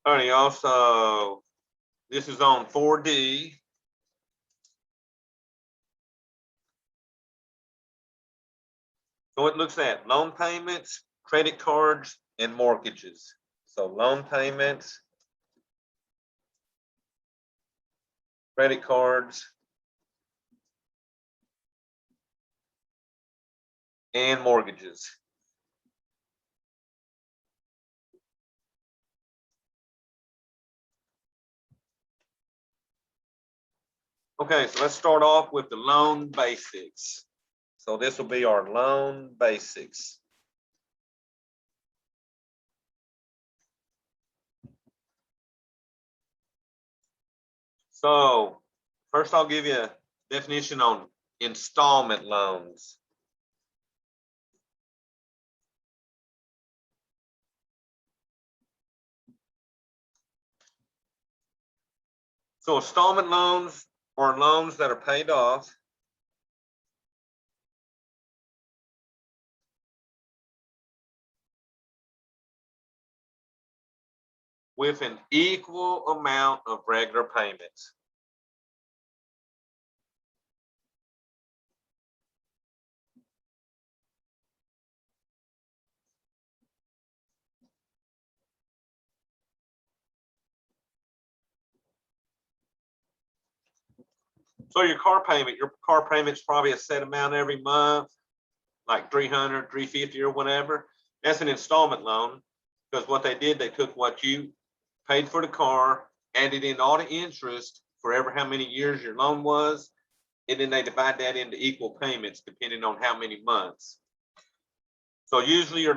All right, y'all. So this is on 4D. So it looks at loan payments, credit cards, and mortgages. So loan payments, credit cards, and mortgages. Okay, so let's start off with the loan basics. So this will be our loan basics. So first I'll give you a definition on installment loans. So installment loans are loans that are paid off with an equal amount of regular payments. So your car payment's probably a set amount every month, like 300, 350 or whatever. That's an installment loan, because what they did, they took what you paid for the car, added in all the interest for ever how many years your loan was, and then they divide that into equal payments depending on how many months. So usually your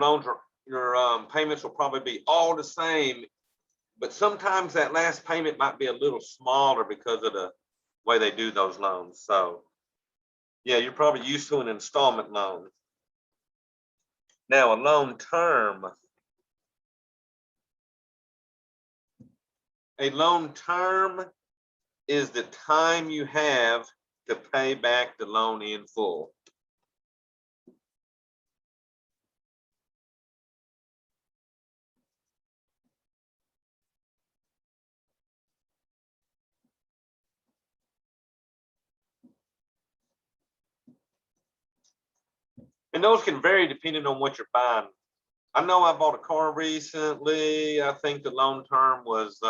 payments will probably be all the same, but sometimes that last payment might be a little smaller because of the way they do those loans. So yeah, you're probably used to an installment loan. Now a loan term. A loan term is the time you have to pay back the loan in full. And those can vary depending on what you're buying. I know I bought a car recently. I think the loan term was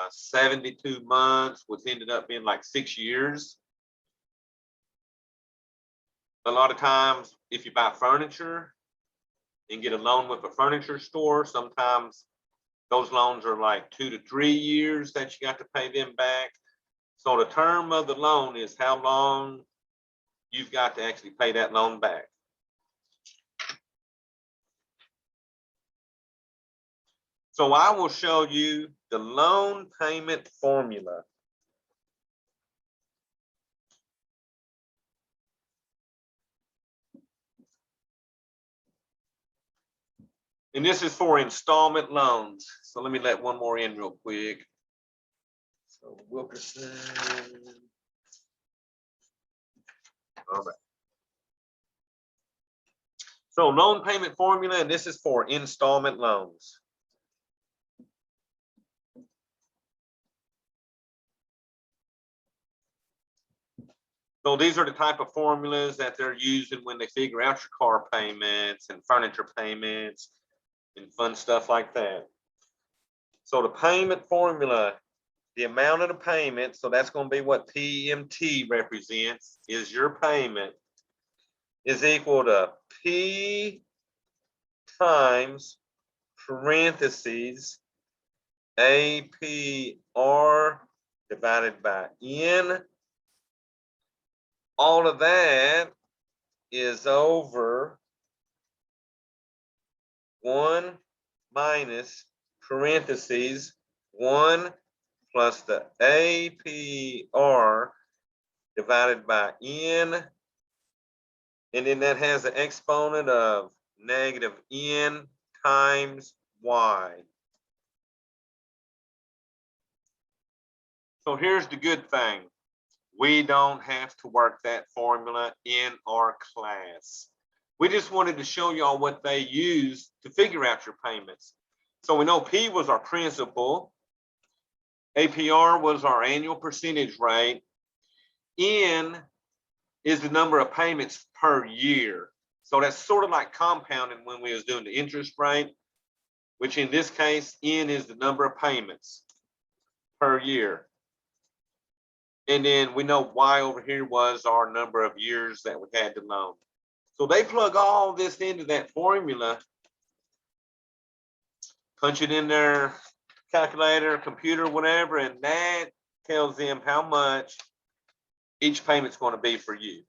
72 months, which ended up being like 6 years. A lot of times, if you buy furniture and get a loan with a furniture store, sometimes those loans are like 2 to 3 years that you got to pay them back. So the term of the loan is how long you've got to actually pay that loan back. So I will show you the loan payment formula. And this is for installment loans. So let me let one more in real quick. So Wilkerson. All right. So loan payment formula, and this is for installment loans. So these are the type of formulas that they're using when they figure out your car payments and furniture payments and fun stuff like that. So the payment formula, the amount of the payment, so that's going to be what PMT represents, is your payment, is equal to P times parentheses APR divided by N. All of that is over 1 minus parentheses 1 plus the APR divided by N. And then that has an exponent of negative N times Y. So here's the good thing. We don't have to work that formula in our class. We just wanted to show y'all what they use to figure out your payments. So we know P was our principal, APR was our annual percentage rate. N is the number of payments per year. So that's sort of like compounding when we was doing the interest rate, which in this case, N is the number of payments per year. And then we know Y over here was our number of years that we had to loan. So they plug all this into that formula, punch it in their calculator, computer, whatever, and that tells them how much each payment's going to be for you.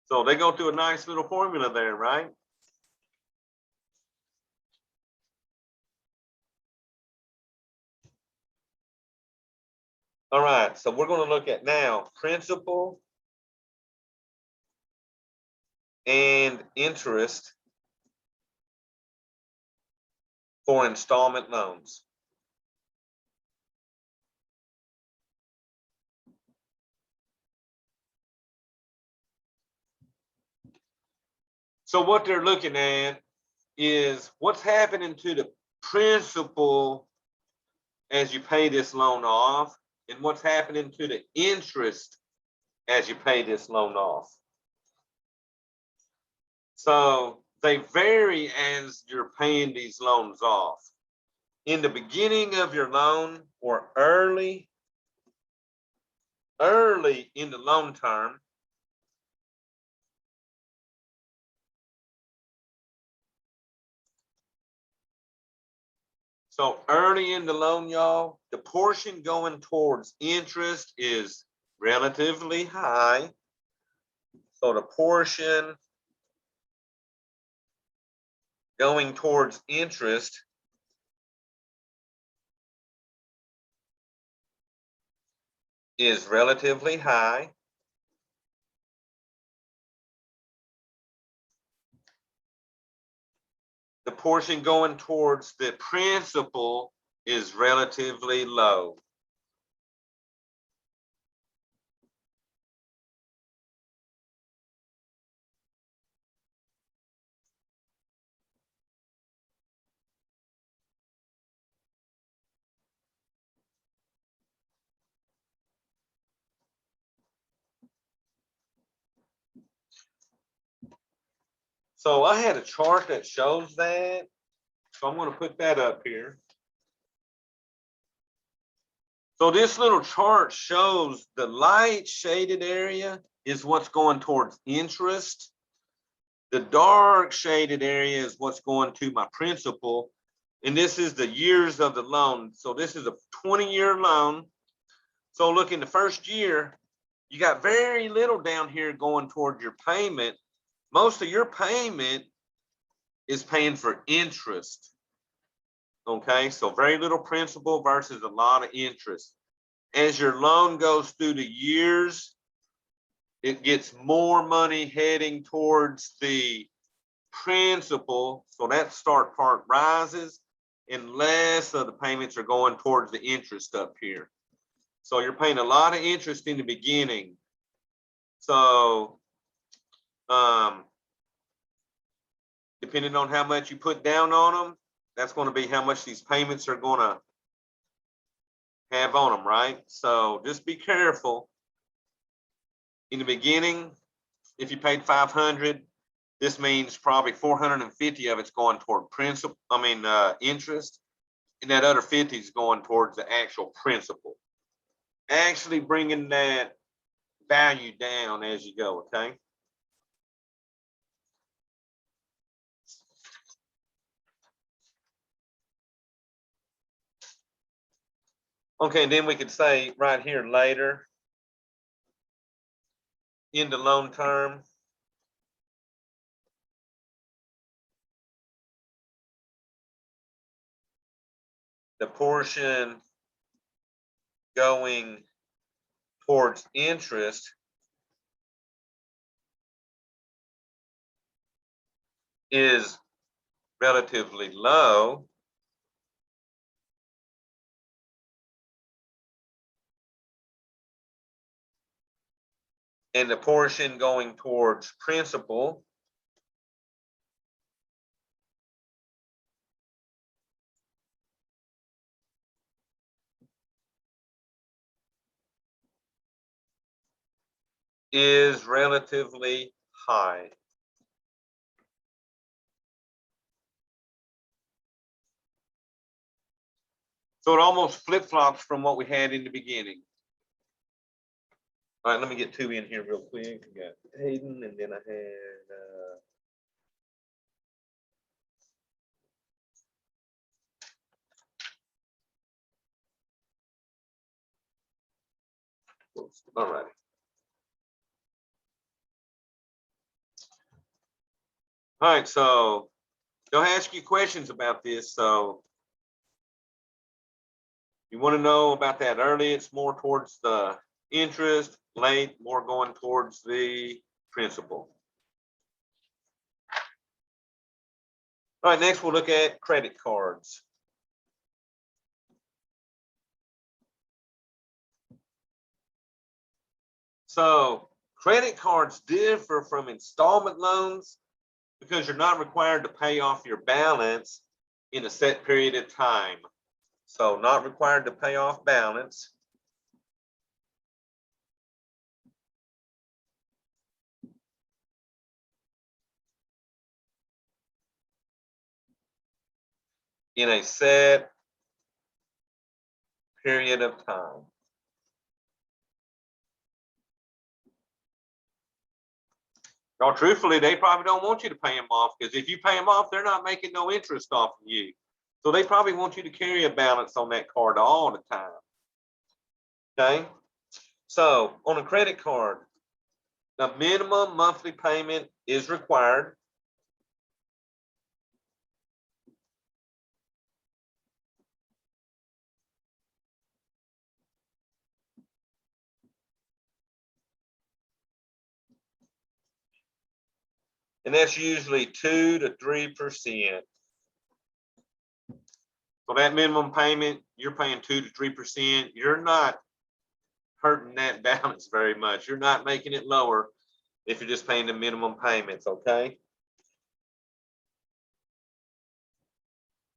So they go through a nice little formula there, right? All right, so we're going to look at now principal and interest for installment loans. So what they're looking at is what's happening to the principal as you pay this loan off, and what's happening to the interest as you pay this loan off. So they vary as you're paying these loans off. In the beginning of your loan or early in the loan term, so early in the loan, y'all, the portion going towards interest is relatively high. So the portion going towards interest is relatively high. The portion going towards the principal is relatively low. So I had a chart that shows that. So I'm going to put that up here. So this little chart shows the light shaded area is what's going towards interest. The dark shaded area is what's going to my principal. And this is the years of the loan. So this is a 20-year loan. So look, in the first year, you got very little down here going toward your payment. Most of your payment is paying for interest. Okay, so very little principal versus a lot of interest. As your loan goes through the years, it gets more money heading towards the principal. So that start part rises and less of the payments are going towards the interest up here. So you're paying a lot of interest in the beginning. So depending on how much you put down on them, that's going to be how much these payments are going to have on them, right? So just be careful. In the beginning, if you paid 500, this means probably 450 of it's going toward principal, interest, and that other 50 is going towards the actual principal. Actually bringing that value down as you go, okay? Okay, then we could say right here later in the loan term, the portion going towards interest is relatively low. And the portion going towards principal is relatively high. So it almost flip-flops from what we had in the beginning. All right, let me get two in here real quick. I got Hayden, and then I had all right. All right, so they'll ask you questions about this. So you want to know about that early, it's more towards the interest, late, more going towards the principal. All right, next we'll look at credit cards. So credit cards differ from installment loans because you're not required to pay off your balance in a set period of time. So not required to pay off balance. In a set period of time. Now, truthfully, they probably don't want you to pay them off because if you pay them off, they're not making no interest off of you. So they probably want you to carry a balance on that card all the time. Okay. So on a credit card, the minimum monthly payment is required. And that's usually 2 to 3%. So that minimum payment, you're paying 2 to 3%. You're not hurting that balance very much. You're not making it lower if you're just paying the minimum payments, okay?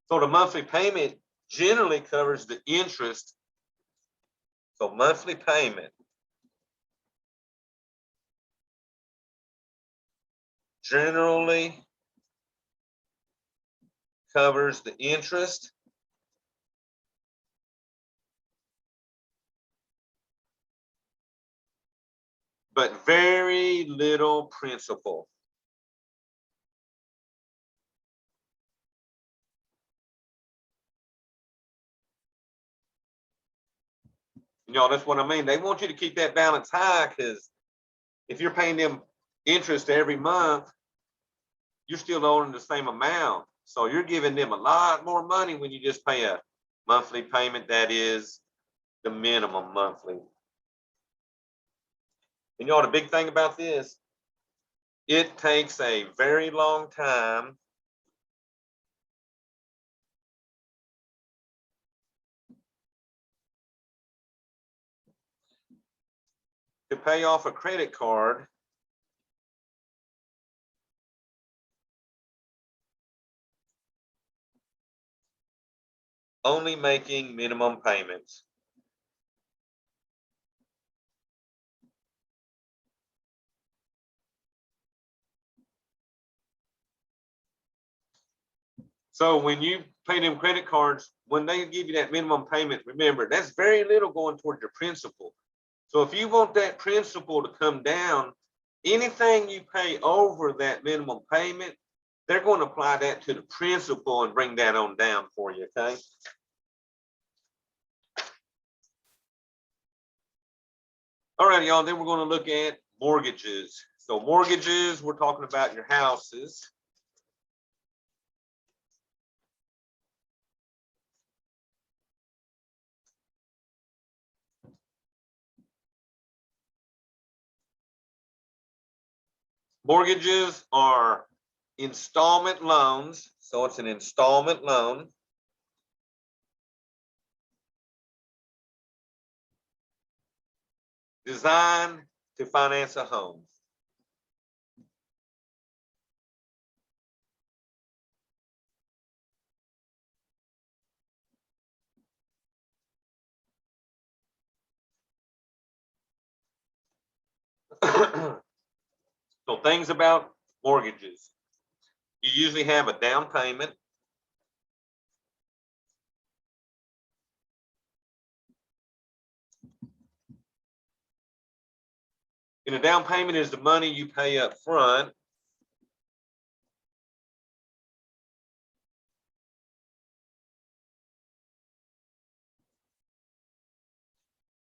So the monthly payment generally covers the interest. So monthly payment generally covers the interest but very little principal. You know, that's what I mean. They want you to keep that balance high because if you're paying them interest every month, you're still owing the same amount. So you're giving them a lot more money when you just pay a monthly payment that is the minimum monthly. And you know, the big thing about this, it takes a very long time to pay off a credit card only making minimum payments. So when you pay them credit cards, when they give you that minimum payment, remember, that's very little going toward your principal. So if you want that principal to come down, anything you pay over that minimum payment, they're going to apply that to the principal and bring that on down for you, okay? All right, y'all, then we're going to look at mortgages. So mortgages, we're talking about your houses. Mortgages are installment loans. So it's an installment loan. Designed to finance a home. So things about mortgages. You usually have a down payment. And a down payment is the money you pay up front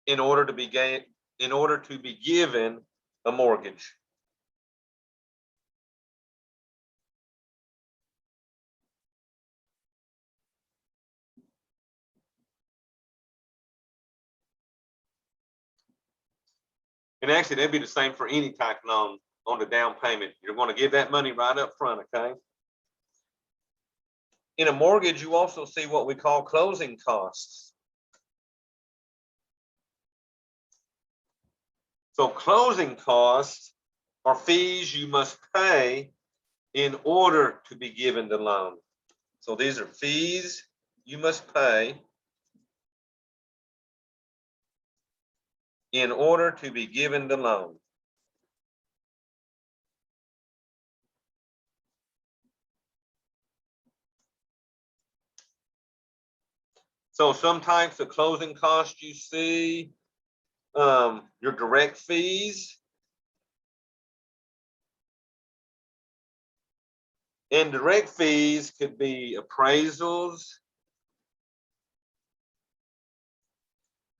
in order to be given a mortgage. And actually, that'd be the same for any type loan on the down payment. You're going to give that money right up front, okay? In a mortgage, you also see what we call closing costs. So closing costs are fees you must pay in order to be given the loan. So these are fees you must pay in order to be given the loan. So some types of closing costs you see, your direct fees, indirect fees could be appraisals,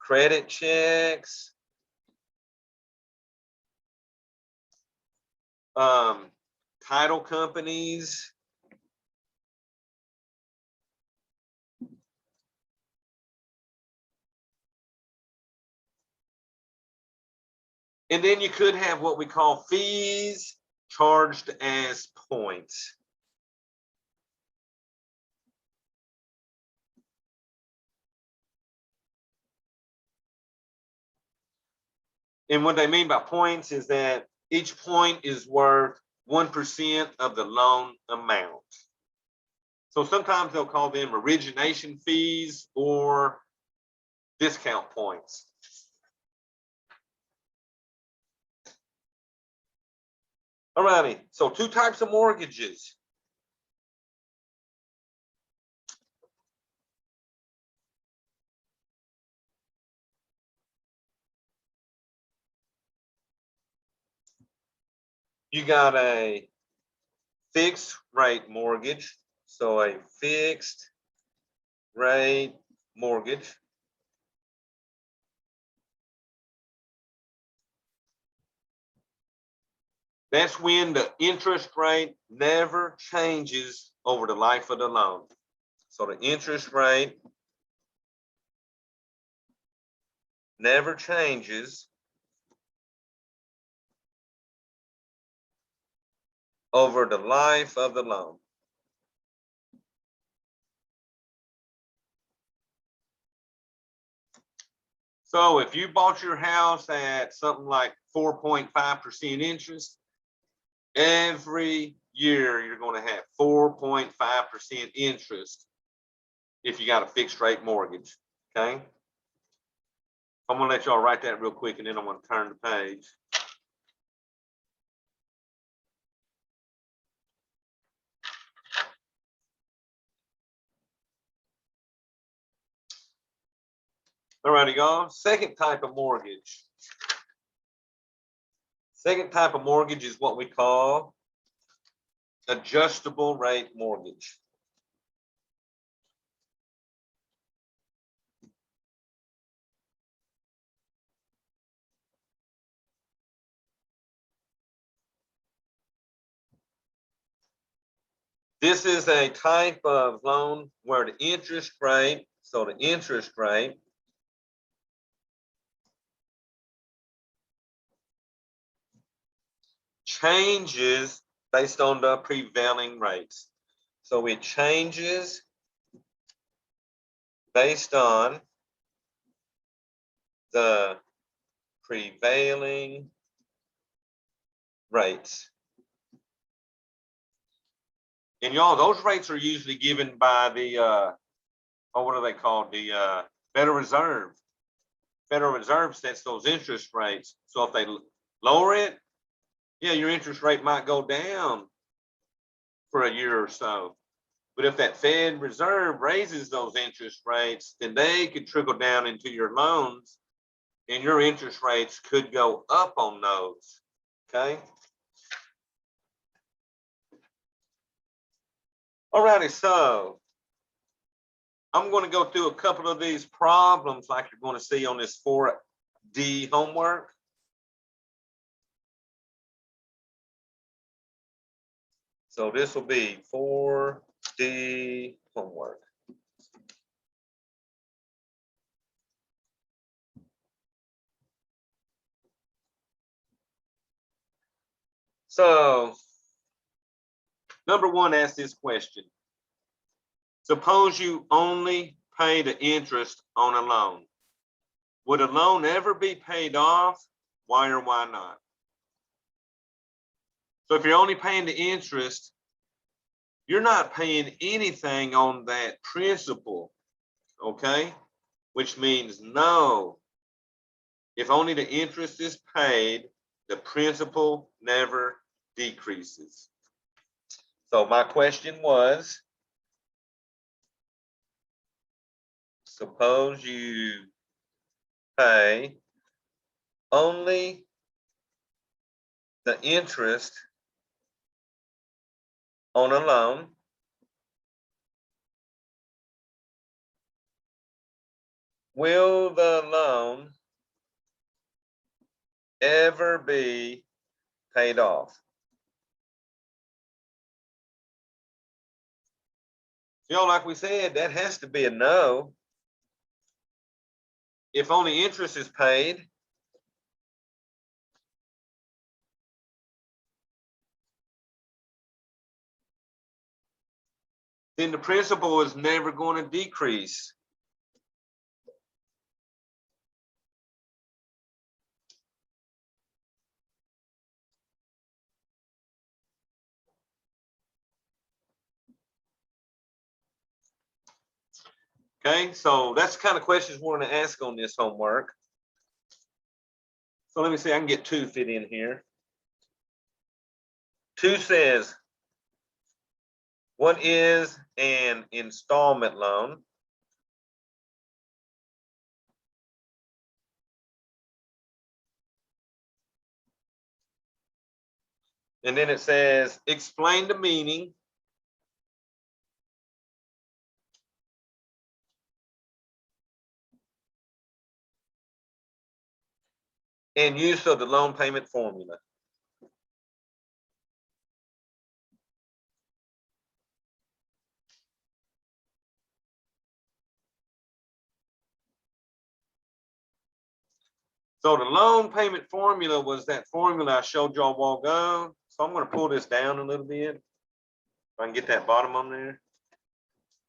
credit checks, title companies, and then you could have what we call fees charged as points. And what they mean by points is that each point is worth 1% of the loan amount. So sometimes they'll call them origination fees or discount points. All righty, so two types of mortgages. You got a fixed rate mortgage. So a fixed rate mortgage. That's when the interest rate never changes over the life of the loan. So the interest rate never changes over the life of the loan. So if you bought your house at something like 4.5% interest, every year you're going to have 4.5% interest if you got a fixed rate mortgage, okay? I'm gonna let y'all write that real quick and then I'm gonna turn the page. All righty, y'all. Second type of mortgage. Second type of mortgage is what we call adjustable rate mortgage. This is a type of loan where the interest rate, so the interest rate changes based on the prevailing rates. So it changes based on the prevailing rates. And y'all, those rates are usually given by the, what are they called? The Federal Reserve. Federal Reserve sets those interest rates. So if they Lower it, yeah, your interest rate might go down for a year or so. But if that Fed Reserve raises those interest rates, then they could trickle down into your loans and your interest rates could go up on those. Okay. All righty, so I'm going to go through a couple of these problems like you're going to see on this 4D homework. So this will be 4D homework. So number one asks this question. Suppose you only pay the interest on a loan. Would a loan ever be paid off? Why or why not? So if you're only paying the interest, you're not paying anything on that principal, okay? Which means no. If only the interest is paid, the principal never decreases. So my question was, suppose you pay only the interest on a loan, will the loan ever be paid off? You know, like we said, that has to be a no. If only interest is paid, then the principal is never going to decrease. Okay, so that's the kind of questions we're going to ask on this homework. So let me see, I can get 2 fit in here. 2 says, what is an installment loan? And then it says, explain the meaning. And use of the loan payment formula. So the loan payment formula was that formula I showed y'all a while ago. So I'm going to pull this down a little bit. If I can get that bottom on there.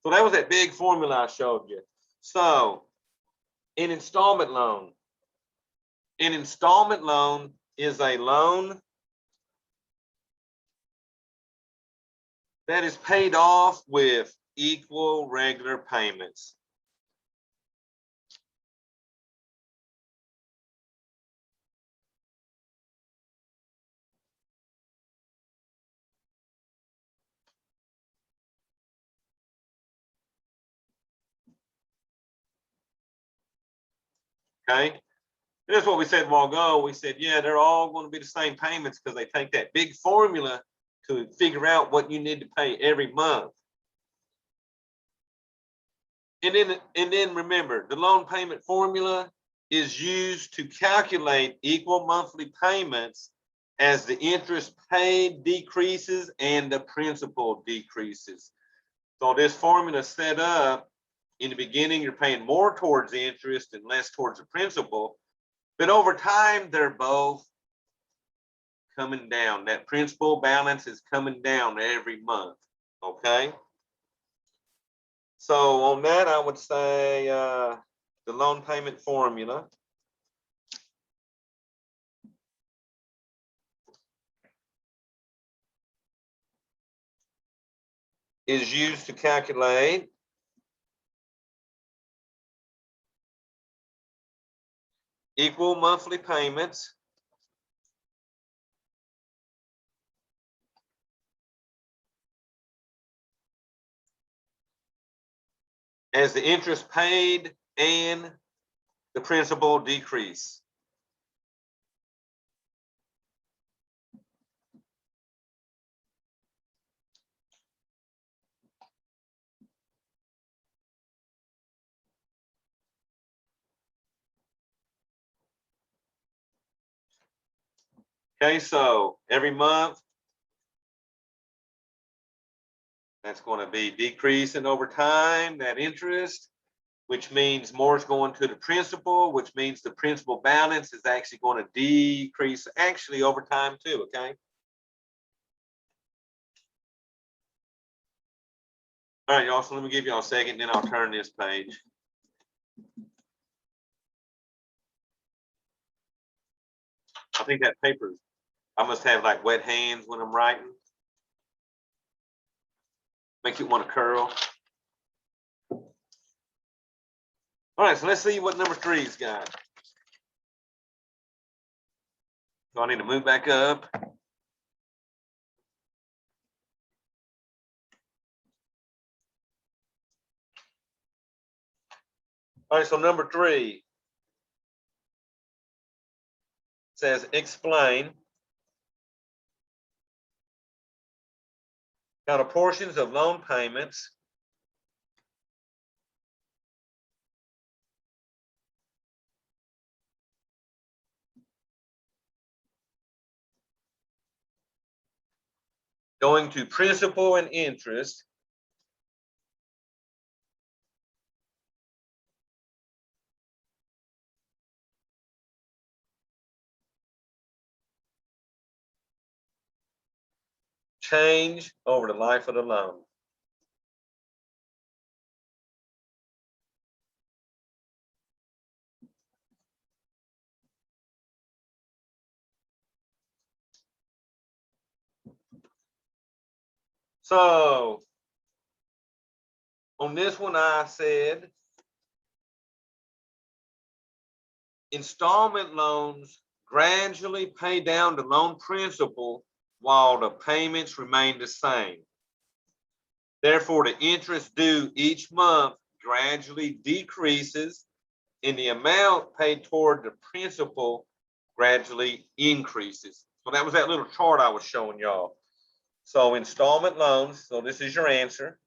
So that was that big formula I showed you. So an installment loan. An installment loan is a loan that is paid off with equal regular payments. Okay. That's what we said a while ago. We said, yeah, they're all going to be the same payments because they take that big formula to figure out what you need to pay every month. And then remember, the loan payment formula is used to calculate equal monthly payments as the interest paid decreases and the principal decreases. So this formula is set up in the beginning, you're paying more towards the interest and less towards the principal. But over time, they're both coming down. That principal balance is coming down every month, okay? So on that, I would say the loan payment formula is used to calculate equal monthly payments as the interest paid and the principal decrease. Okay, so every month, that's going to be decreasing over time, that interest, which means more is going to the principal, which means the principal balance is actually going to decrease actually over time too, okay? All right, y'all, so let me give y'all a second, then I'll turn this page. I think that paper, I must have like wet hands when I'm writing. Make you want to curl. All right, so let's see what number 3's got. So I need to move back up. All right, so number 3 says explain how the portions of loan payments going to principal and interest change over the life of the loan. So on this one, I said installment loans gradually pay down the loan principal while the payments remain the same. Therefore, the interest due each month gradually decreases and the amount paid toward the principal gradually increases. So that was that little chart I was showing y'all. So installment loans, so this is your answer.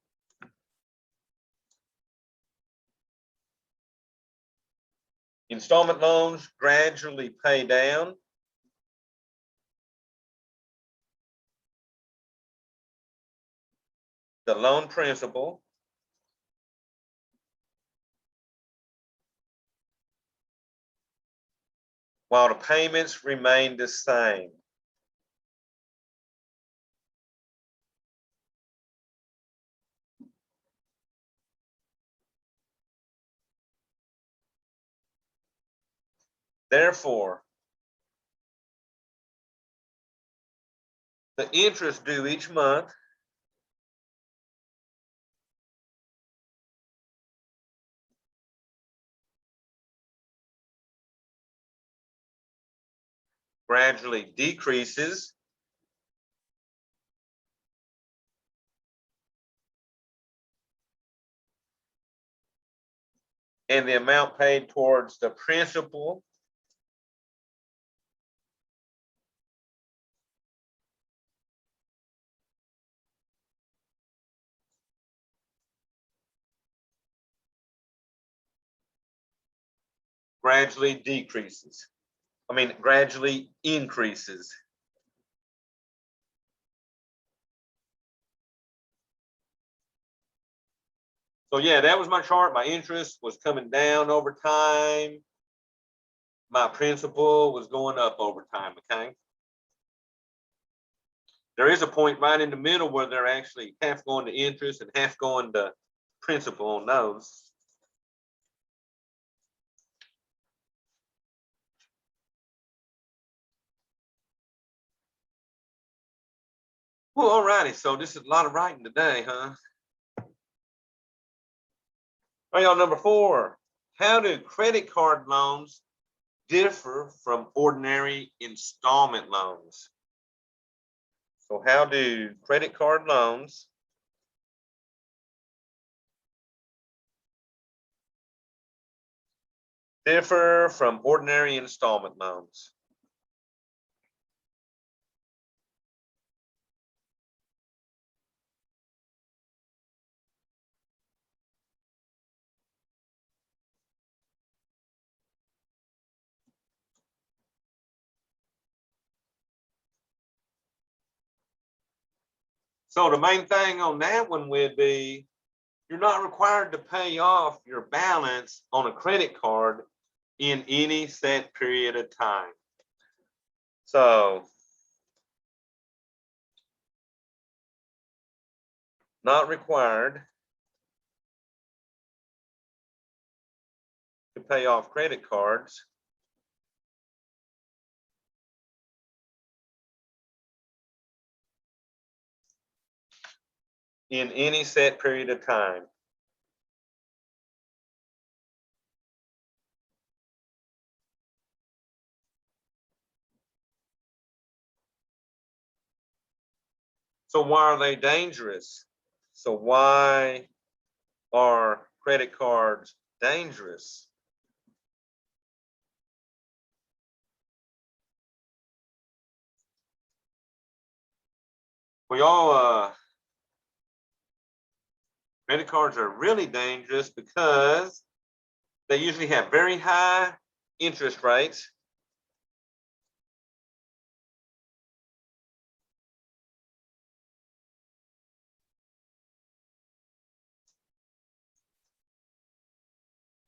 Installment loans gradually pay down. The loan principal while the payments remain the same. Therefore, the interest due each month gradually decreases and the amount paid towards the principal gradually decreases. Gradually increases. So yeah, that was my chart. My interest was coming down over time. My principal was going up over time, okay? There is a point right in the middle where they're actually half going to interest and half going to principal on those. Well, all righty. So this is a lot of writing today, huh? All right, y'all, number 4. How do credit card loans differ from ordinary installment loans? So how do credit card loans differ from ordinary installment loans? So the main thing on that one would be you're not required to pay off your balance on a credit card in any set period of time. So not required to pay off credit cards in any set period of time. So why are they dangerous? So why are credit cards dangerous? Credit cards are really dangerous because they usually have very high interest rates.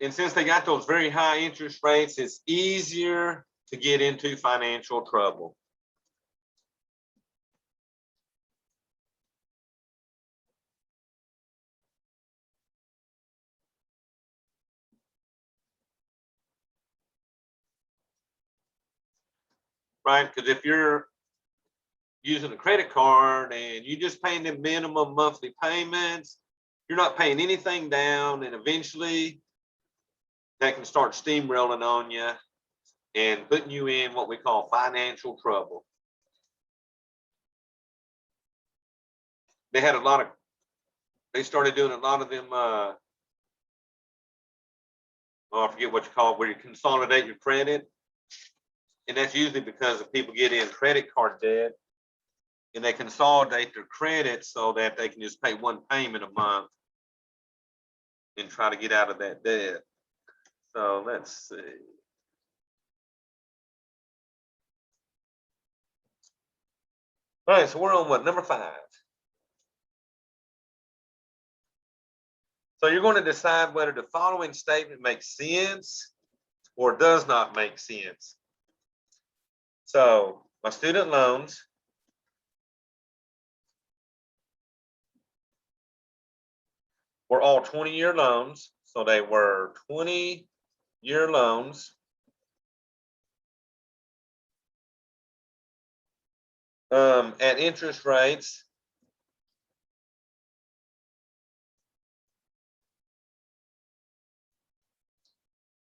And since they got those very high interest rates, it's easier to get into financial trouble. Right? Because if you're using a credit card and you just paying the minimum monthly payments, you're not paying anything down, and eventually that can start steamrolling on you and putting you in what we call financial trouble. They started doing a lot of them, I forget what you call it, where you consolidate your credit. And that's usually because of people get in credit card debt and they consolidate their credit so that they can just pay one payment a month and try to get out of that debt. So let's see. All right, so we're on what, number 5. So you're going to decide whether the following statement makes sense or does not make sense. So my student loans were all 20-year loans. So they were 20-year loans. At interest rates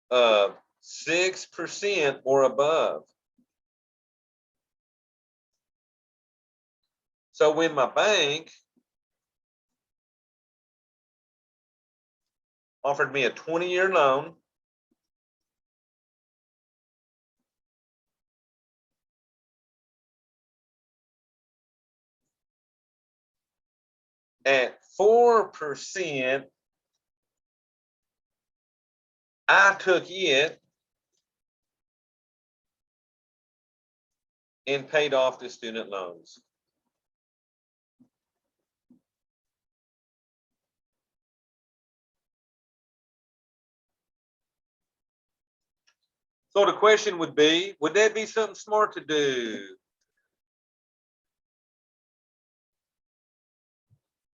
of 6% or above. So when my bank offered me a 20-year loan at 4%, I took it and paid off the student loans. So the question would that be something smart to do?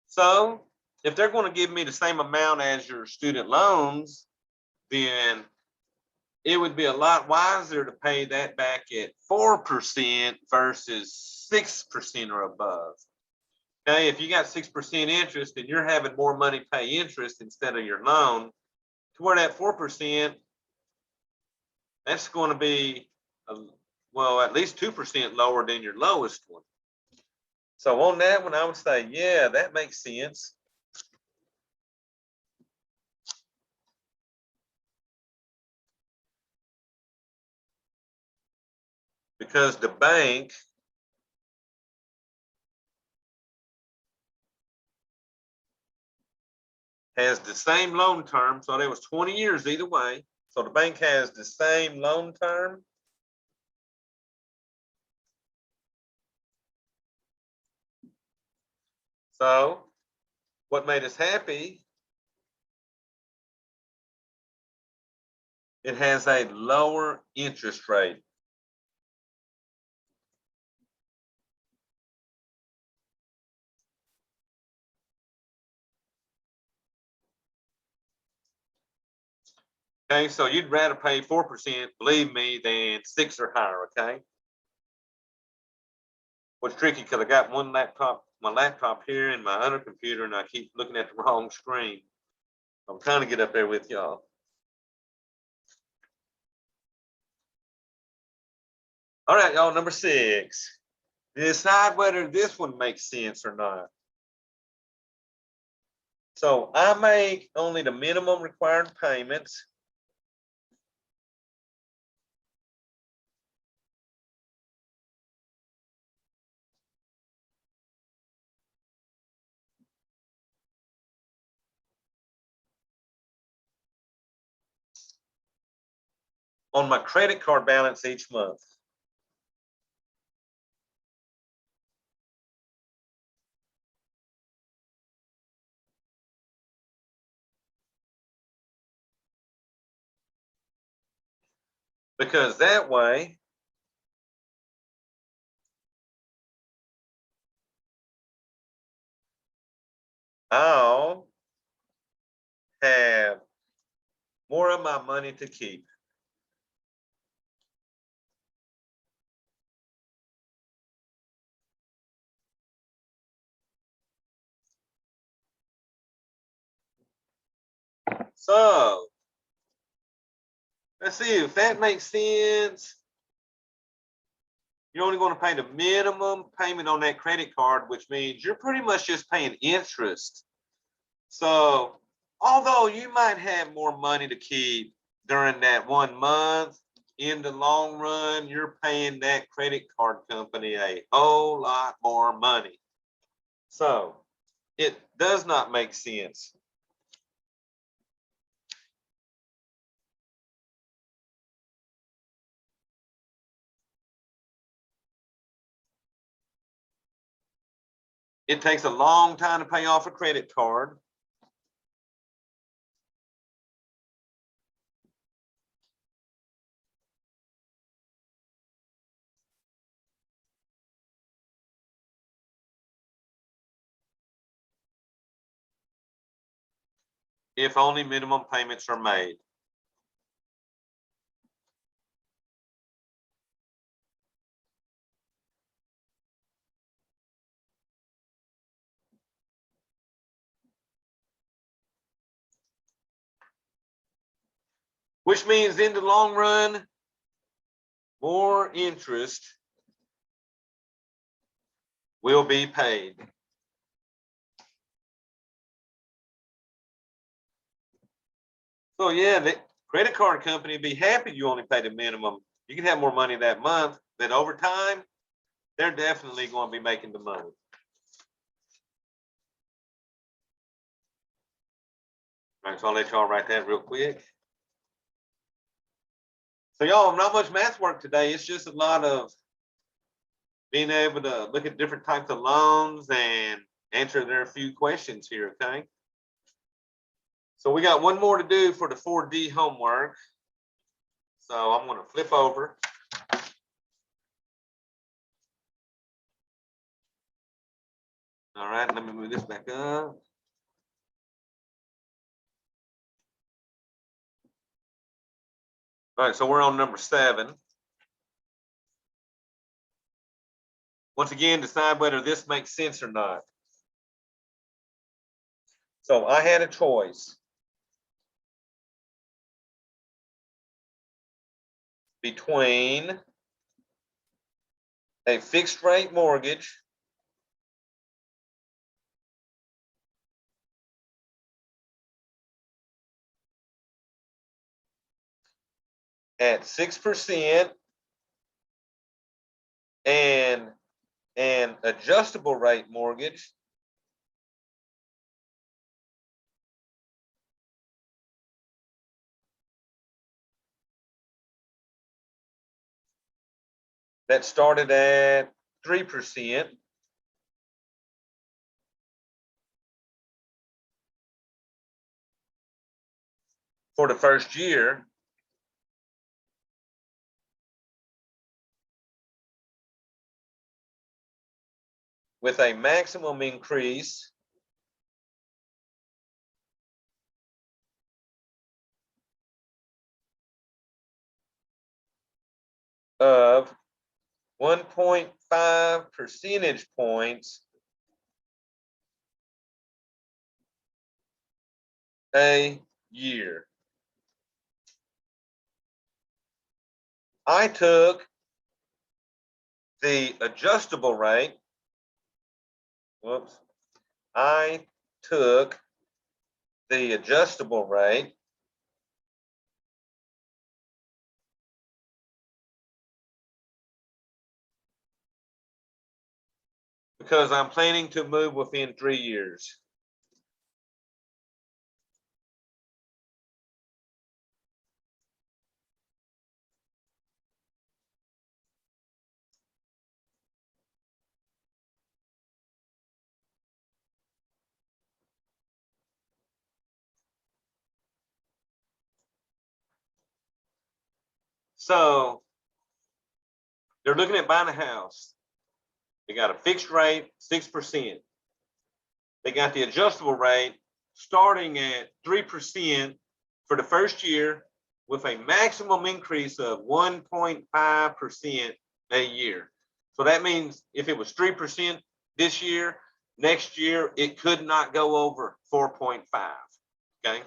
So if they're going to give me the same amount as your student loans, then it would be a lot wiser to pay that back at 4% versus 6% or above. Okay, if you got 6% interest and you're having more money pay interest instead of your loan, to where that 4%, that's going to be, well, at least 2% lower than your lowest one. So on that one, I would say, yeah, that makes sense. because the bank has the same loan term, so there was 20 years either way. So the bank has the same loan term. So what made us happy, it has a lower interest rate. Okay, so you'd rather pay 4%, believe me, than 6 or higher, okay? What's tricky, because I got my laptop here and my other computer, and I keep looking at the wrong screen. I'm trying to get up there with y'all. All right, y'all, number 6. Decide whether this one makes sense or not. So I make only the minimum required payments. On my credit card balance each month. Because that way, I'll have more of my money to keep. So let's see if that makes sense. You're only going to pay the minimum payment on that credit card, which means you're pretty much just paying interest. So although you might have more money to keep during that 1 month, in the long run, you're paying that credit card company a whole lot more money. So it does not make sense. It takes a long time to pay off a credit card. If only minimum payments are made. Which means in the long run, more interest will be paid. So yeah, the credit card company would be happy you only pay the minimum. You can have more money that month, but over time, they're definitely going to be making the money. All right, so I'll let y'all write that real quick. So y'all, not much math work today. It's just a lot of being able to look at different types of loans and answer their few questions here, okay? So we got one more to do for the 4D homework. So I'm going to flip over. All right, let me move this back up. All right, so we're on number 7. Once again, decide whether this makes sense or not. So I had a choice between a fixed rate mortgage at 6% and an adjustable rate mortgage that started at 3% for the first year, with a maximum increase of 1.5 percentage points a year. I took the adjustable rate. Whoops. I took the adjustable rate because I'm planning to move within 3 years. So they're looking at buying a house. They got a fixed rate, 6%. They got the adjustable rate starting at 3% for the first year with a maximum increase of 1.5% a year. So that means if it was 3% this year, next year, it could not go over 4.5. Okay.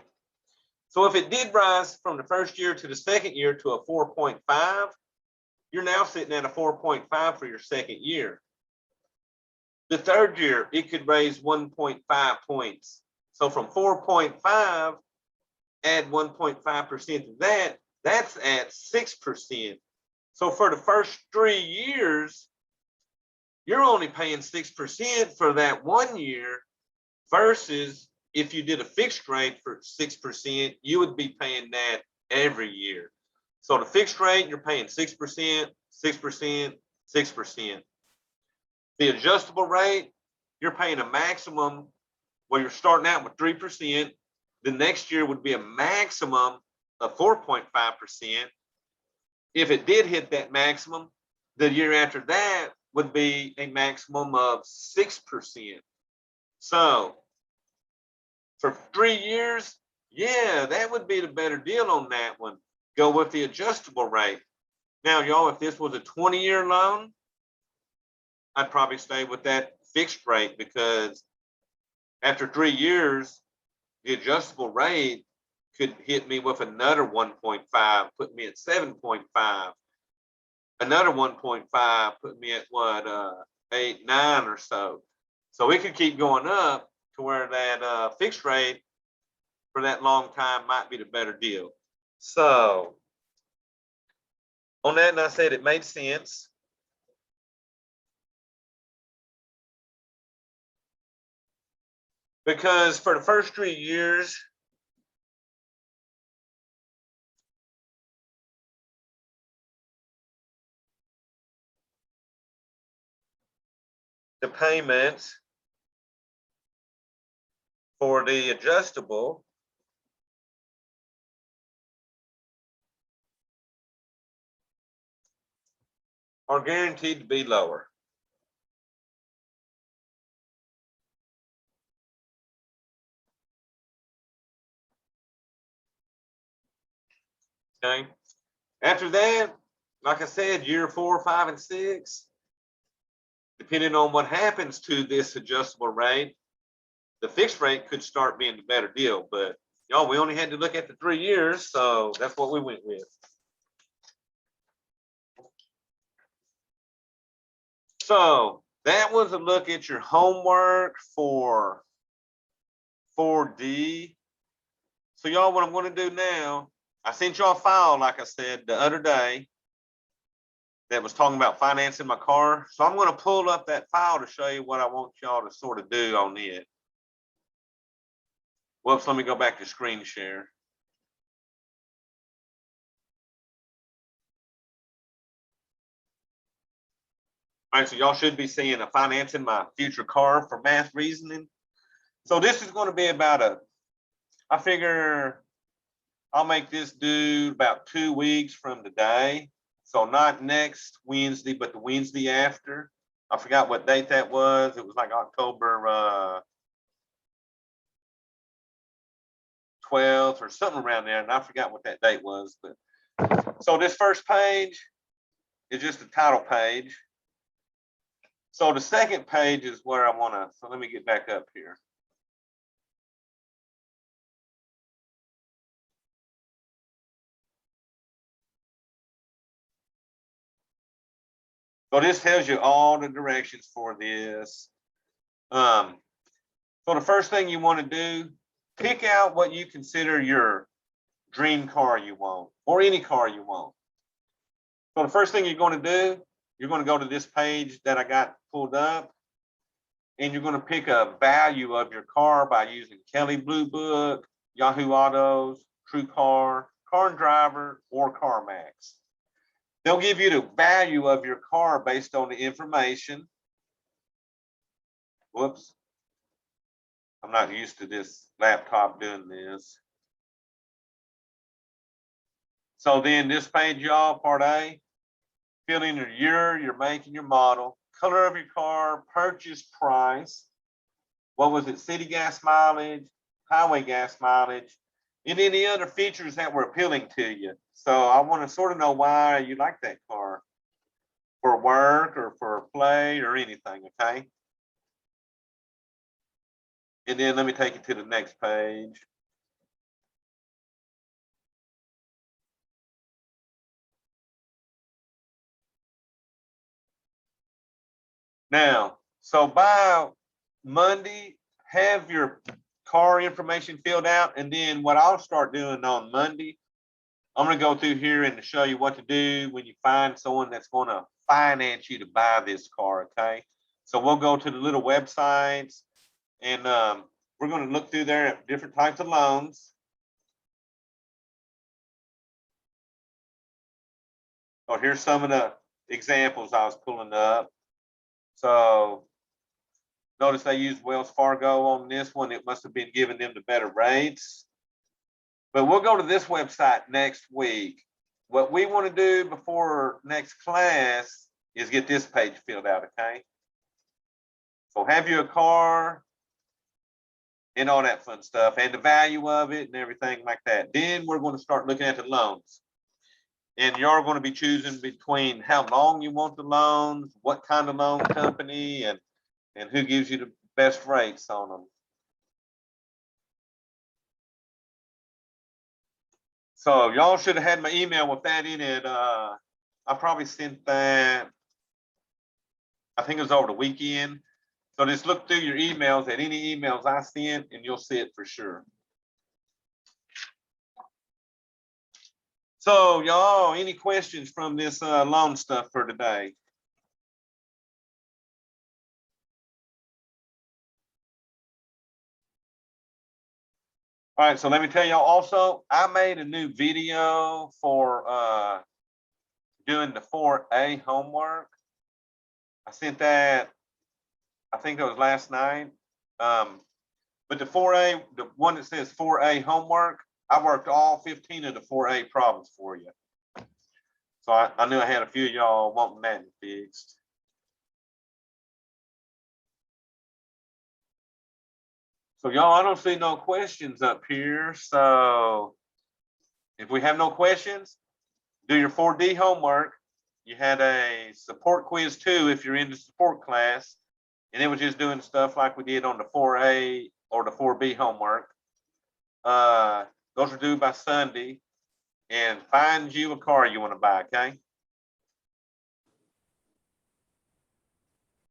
So if it did rise from the first year to the second year to a 4.5, you're now sitting at a 4.5 for your second year. The third year, it could raise 1.5 points. So from 4.5, add 1.5% to that, that's at 6%. So for the first 3 years, you're only paying 6% for that 1 year versus if you did a fixed rate for 6%, you would be paying that every year. So the fixed rate, you're paying 6%, 6%, 6%. The adjustable rate, you're paying a maximum, well, you're starting out with 3%. The next year would be a maximum of 4.5%. If it did hit that maximum, the year after that would be a maximum of 6%. So for 3 years, yeah, that would be the better deal on that one. Go with the adjustable rate. Now, y'all, if this was a 20-year loan, I'd probably stay with that fixed rate because after 3 years, the adjustable rate could hit me with another 1.5, put me at 7.5. Another 1.5 put me at what, 8, 9 or so. So it could keep going up to where that fixed rate for that long time might be the better deal. So on that, and I said it made sense. Because for the first 3 years, the payments for the adjustable are guaranteed to be lower. Okay. After that, like I said, year 4, 5, and 6, depending on what happens to this adjustable rate, the fixed rate could start being the better deal. But y'all, we only had to look at the 3 years, so that's what we went with. So that was a look at your homework for 4D. So y'all, what I'm going to do now, I sent y'all a file, like I said the other day. that was talking about financing my car. So I'm going to pull up that file to show you what I want y'all to sort of do on it. Whoops, let me go back to screen share. All right, so y'all should be seeing a financing my future car for math reasoning. So this is going to be about I figure I'll make this due about 2 weeks from today. So not next Wednesday, but the Wednesday after. I forgot what date that was. It was like October 12th or something around there. And I forgot what that date was. But so this first page is just a title page. So the second page is where I want to, so let me get back up here. So this tells you all the directions for this. So the first thing you want to do, pick out what you consider your dream car you want, or any car you want. So the first thing you're going to do, you're going to go to this page that I got pulled up, and you're going to pick a value of your car by using Kelley Blue Book, Yahoo Autos, TrueCar, Car and Driver, or CarMax. They'll give you the value of your car based on the information. Whoops. I'm not used to this laptop doing this. So then this page, y'all, part A, fill in your year, your make, and your model, color of your car, purchase price. What was it? City gas mileage, highway gas mileage, and any other features that were appealing to you. So I want to sort of know why you like that car, for work or for play or anything, okay? And then let me take you to the next page. Now, so by Monday, have your car information filled out. And then what I'll start doing on Monday, I'm going to go through here and show you what to do when you find someone that's going to finance you to buy this car, okay? So we'll go to the little websites, and we're going to look through there at different types of loans. Oh, here's some of the examples I was pulling up. So notice they used Wells Fargo on this one. It must have been giving them the better rates. But we'll go to this website next week. What we want to do before next class is get this page filled out, okay? So have you a car and all that fun stuff, and the value of it and everything like that. Then we're going to start looking at the loans. And you're going to be choosing between how long you want the loans, what kind of loan company, and who gives you the best rates on them. So y'all should have had my email with that in it. I probably sent that, I think it was over the weekend. So just look through your emails at any emails I sent, and you'll see it for sure. So y'all, any questions from this loan stuff for today? All right, so let me tell y'all also, I made a new video for doing the 4A homework. I sent that, I think it was last night. But the 4A, the one that says 4A homework, I worked all 15 of the 4A problems for you. So I knew I had a few of y'all wanting that fixed. So y'all, I don't see no questions up here. So if we have no questions, do your 4D homework. You had a support quiz too if you're in the support class. And it was just doing stuff like we did on the 4A or the 4B homework. Those are due by Sunday. And find you a car you want to buy, okay?